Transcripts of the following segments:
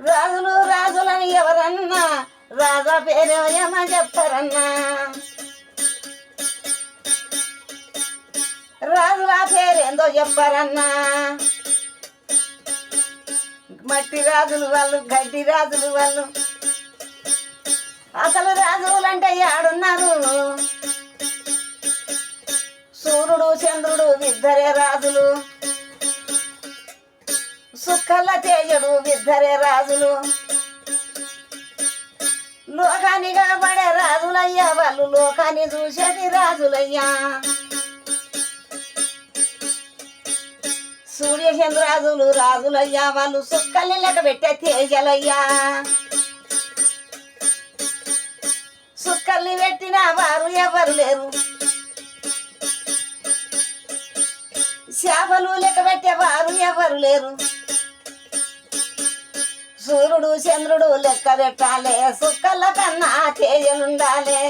రాజులు రాజులని ఎవరన్నా రాజా పేరు ఏమ చెప్పరన్నా రాజుల పేరేందో చెప్పరన్నా మట్టి రాజులు వాళ్ళు గడ్డి రాజులు వాళ్ళు అసలు రాజులంటే ఏడున్నారు సూర్యుడు చంద్రుడు ఇద్దరే రాజులు సుక్కల తేజుడు ఇద్దరే రాజులు లోకాన్ని కాబడే రాజులయ్యా వాళ్ళు లోకాన్ని చూసేది రాజులయ్యా సూర్యచంద్రాజులు రాజులయ్యా వాళ్ళు సుక్కల్ని లెక్క పెట్టే తేజలయ్యా సుక్కల్ని పెట్టిన వారు ఎవరు లేరు చేపలు లెక్క పెట్టేవారు ఎవరు లేరు సూర్యుడు చంద్రుడు లెక్క పెట్టాలి సుక్కల కన్నా తేజలుండాలి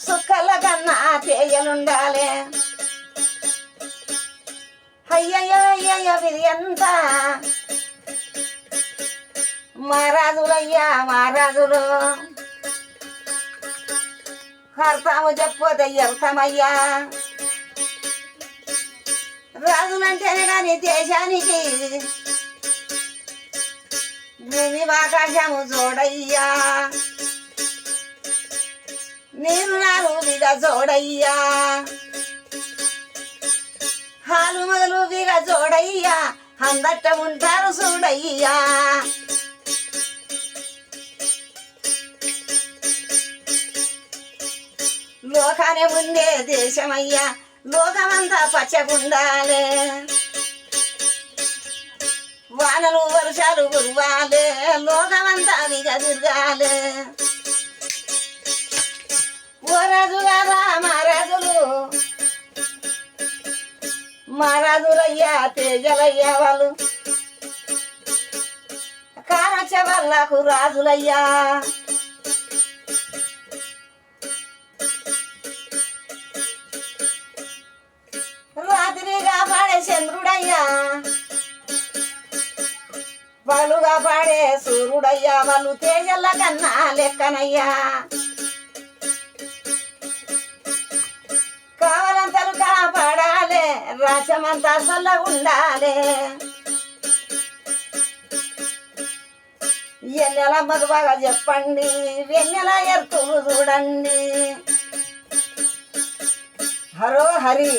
సుక్కల కన్నా తేజలుండాలి అయ్యయ్యో అయ్యయ్యో ఇది ఎంత మహారాజులయ్యా మహారాజులు అర్థము చెప్పోతే అర్థమయ్యా రాజులంటేనే కానీ దేశానికి భూమి ఆకాశము చూడయ్యా నీరు నాలుగుగా చూడయ్యా హాలు మొదలుగా చూడయ్యా అందట్ట ఉంటారు చూడయ్యా లోకానే ఉండే దేశమయ్యా లోకమంతా పచ్చగుండాలే వానలు వర్షాలు కురవాలే లోకమంతా తిరగాలే ఓ రాజు గారా మహారాజులు మహారాజులయ్యా తేజలయ్యా వాళ్ళు కారచ వాళ్ళకు రాజులయ్యా రాత్రి కాపాడే చంద్రుడయ్యా వాళ్ళు కాపాడే సూర్యుడయ్యా వాళ్ళు తేజల్ల కన్నా లెక్కనయ్యా కావాలంతలు కాపాడాలే రాజ్యమంతా చల్లగుండాలే ఎన్నెల మగబాగా చెప్పండి వెన్నెల ఎర్తులు చూడండి హరో హరి